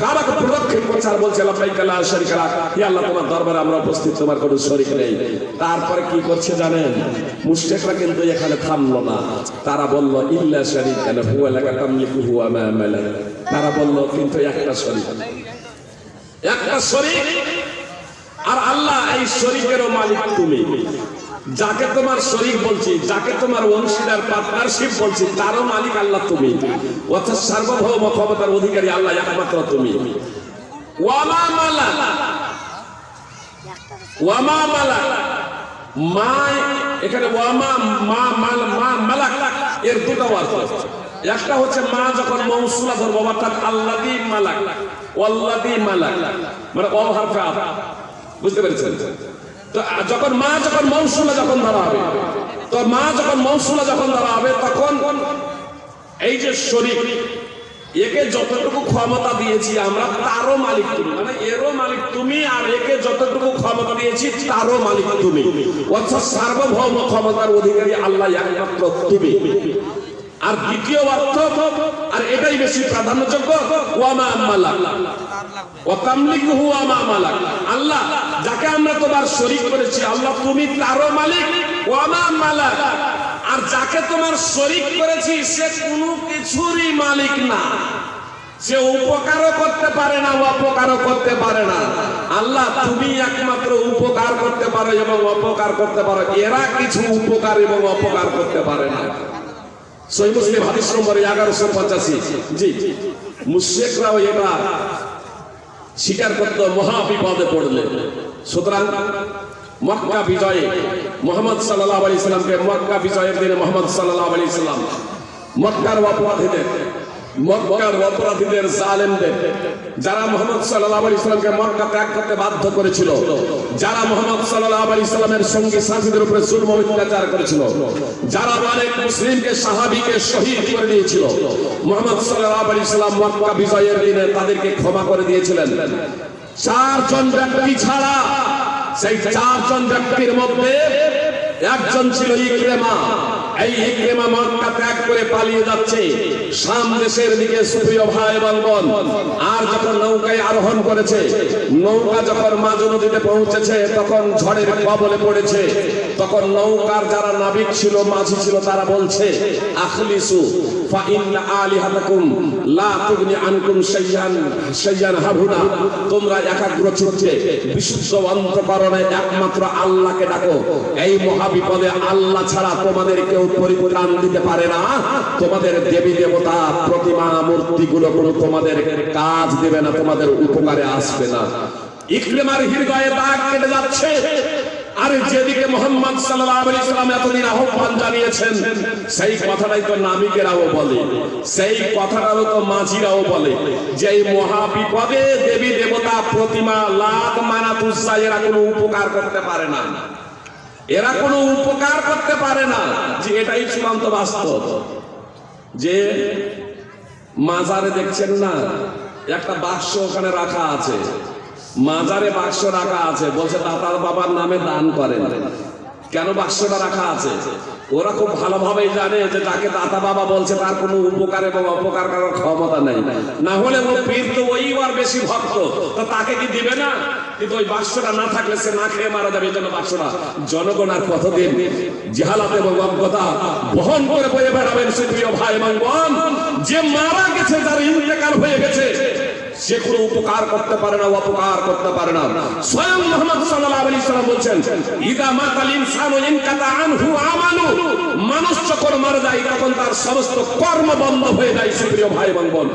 A: কাবাকে প্রদক্ষিণ করছে আর বলছে লাব্বাইক লা শারীকা লাক, হে আল্লাহ তোমার দরবারে আমরা উপস্থিত, তোমার কোনো শরীক নেই। তারপরে কি করছে জানেন? মুশরিকরা কিন্তু এখানে থামলো না, তারা বলল ইল্লা শারীকান হুয়া লাকা তামলিকু হুয়া মা মালাক। তারা বলল কিন্তু একটা শরীক, একটা শরীক, আর আল্লাহ এই শরীকেরও মালিক তুমি। যাকে তোমার শরীক বলছি, যাকে তোমার অংশীদার পার্টনারশিপ বলছি, তারও মালিক আল্লাহ তুমি, অর্থাৎ সার্বভৌম ক্ষমতার অধিকারী আল্লাহ একমাত্র তুমি। ওয়ামা মালাক, ওয়ামা মালাক, মা এখানে ওয়ামা মা মালাক এর দুটো অর্থ। একটা হচ্ছে মা যখন মৌসুলা ধরবো, অর্থাৎ আল্লাযী মালাক, ওয়াল্লাযী মালাক, মানে অহরফে আত, বুঝতে পেরেছেন? তো যখন মা যখন মৌসুলা যখন ধরা হবে, তো মা যখন মৌসুলা যখন ধরা হবে তখন এই যে শরীক, একে যতটুকু ক্ষমতা দিয়েছি আমরা তারও মালিক তুমি, মানে এরও মালিক তুমি, আর একে যতটুকু ক্ষমতা দিয়েছি তারও মালিক তুমি, অর্থাৎ সার্বভৌম ক্ষমতার অধিকারী আল্লাহ একমাত্র তুমি। আর দ্বিতীয় অর্থ, আর এটাই বেশি প্রাধান্যযোগ্য, ওয়ামা মালাক, ওয়া তামলিকুহু ওয়া মা মালাক, আল্লাহ যাকে আমরা তোমার শরীক করেছি আল্লাহ তুমি তারও মালিক, ওয়া মা মালাক, আর যাকে তোমার শরীক করেছি সে কোনো কিছুরই মালিক না, সে উপকারও করতে পারে না, অপকারও করতে পারে না। আল্লাহ তুমি একমাত্র উপকার করতে পারো এবং অপকার করতে পারো, এরা কিছু উপকার এবং অপকার করতে পারে না। সহিহ মুসলিম হাদিস নম্বর 1185। জি, মুশরিকরাও এটা স্বীকার করত, মহা বিপদে পড়লে। সুতরাং মক্কা বিজয়ে মুহাম্মদ সাল্লাল্লাহু আলাইহি সাল্লামকে, মক্কা বিজয়ের দিনে মুহাম্মদ সাল্লাল্লাহু আলাইহি সাল্লাম মক্কার অপরাধীদের জালেমদের, যারা মুহাম্মদ সাল্লাল্লাহু আলাইহি সাল্লামকে মক্কা ত্যাগ করতে বাধ্য করেছিল, যারা মুহাম্মদ সাল্লাল্লাহু আলাইহি সাল্লামের সঙ্গী সাথীদের উপরে জুলম ও অত্যাচার করেছিল, যারা অনেক মুসলিমকে সাহাবীকে শহীদ করে দিয়েছিল, মুহাম্মদ সাল্লাল্লাহু আলাইহি সাল্লাম মক্কা বিজয়ের দিনে তাদেরকে ক্ষমা করে দিয়েছিলেন। 4 জন ব্যক্তি ছাড়া, সেই 4 জন ব্যক্তির মধ্যে একজন ছিল ইকরামা, এই ইকরিমা মক্কা ত্যাগ করে পালিয়ে যাচ্ছে শাম দেশের দিকে। সুপ্রিয় ভাই এবং বোন, আর যখন নৌকায় আরোহণ করেছে, নৌকা যখন মাঝ নদীতে পৌঁছেছে, তখন ঝড়ের কবলে পড়েছে। তখন নৌকার যারা নাবিক ছিল, মাঝি ছিল, তারা বলছে আখলিসু ফা ইন্না আলিহাতাকুম লা তুগনি আনকুম শাইয়ান হাবুনা, তোমরা একাগ্র চিত্তে বিশুদ্ধ অন্তঃকরণে একমাত্র আল্লাহকে ডাকো। এই মহাবিপদে আল্লাহ ছাড়া তোমাদের কেউ পরিত্রাণ দিতে পারে না। তোমাদের দেবী দেবতা, প্রতিমা, মূর্তিগুলো কোনো তোমাদের কাজ দেবে না, তোমাদের উপকারে আসবে না। ইকরিমার হৃদয়ে দাগ কেটে যাচ্ছে। আর যেদিকে মুহাম্মদ সাল্লাল্লাহু আলাইহি ওয়াসাল্লাম এতদিন আহ্বান জানিয়েছেন, সেই কথাটাই তো নাবিকেরাও বলে, সেই কথাটাও তো মাঝিরাও বলে যে এই মহাবিপদে দেবী দেবতা, প্রতিমা, লাত, মানাত, উজ্জা এরা কোনো উপকার করতে পারে না, এরা কোনো উপকার করতে পারে না। যে এটাই চূড়ান্ত বাস্তব। যে মাজারে দেখছেন না একটা বাক্স ওখানে রাখা আছে, মাজারে বাক্স রাখা আছে, বলছে দাতার বাবার নামে দান করেন। কেন বাক্সটা রাখা আছে? ওরা খুব ভালোভাবেই জানে যে যাকে দাতা বাবা বলছে তার কোনো উপকার এবং অপকার করার ক্ষমতা নেই। না হলে ও পীর তো ওই আর বেশি ভক্ত, তো তাকে কি দিবে না? কিন্তু ওই বাক্সটা না থাকলে সে না খেয়ে মারা যাবে। এই জন্য বাক্সটা জনগণ আর কতদিন জাহালাত এবং অজ্ঞতা বহন করে বয়ে বেড়াবেন? সুপ্রিয় ভাই এবং বোন, যে মারা গেছে, যার ইন্তেকাল হয়ে গেছে, সে কোনো উপকার করতে পারে না, অপকার করতে পারে না। স্বয়ং মুহাম্মদ সাল্লাল্লাহু আলাইহি ওয়াসাল্লাম বলছেন, ইদা মাতাল ইনসানু ইনকাতা আনহু আমালু, মানুষ যখন মারা যায় তখন তার সমস্ত কর্ম বন্ধ হয়ে যায়। সুপ্রিয় ভাই এবং বোন,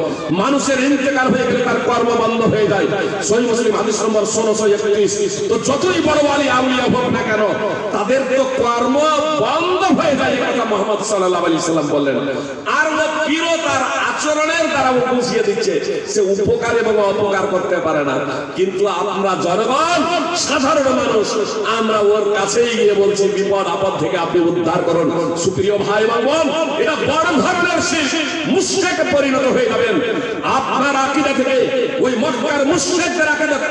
A: মানুষের ইন্তেকাল হয়ে গেলে তার কর্ম বন্ধ হয়ে যায়। সহিহ মুসলিম হাদিস নম্বর 1631। তো যতই বড় ওয়ালি আউলিয়া হোক না কেন, তাদের তো কর্ম বন্ধ হয়ে যায়। এই কথা মুহাম্মদ সাল্লাল্লাহু আলাইহি ওয়াসাল্লাম বললেন। আর ও পীরও তার আচরণের দ্বারা ও বুঝিয়ে দিচ্ছে সে উপকার এবং অপকার করতে পারে না। কিন্তু আমরা জনগণ, সাধারণ মানুষ, আমরা ওর কাছেই গিয়ে বলছি বিপদ আপদ থেকে আপনি উদ্ধার করুন। সুপ্রিয় ভাই এবং বোন, এটা বড় ধরনের মুশরিকে পরিণত হয়ে যাবেন। আপনার আকীদা থেকে ওই মক্কার মুশরিকদের আকীদা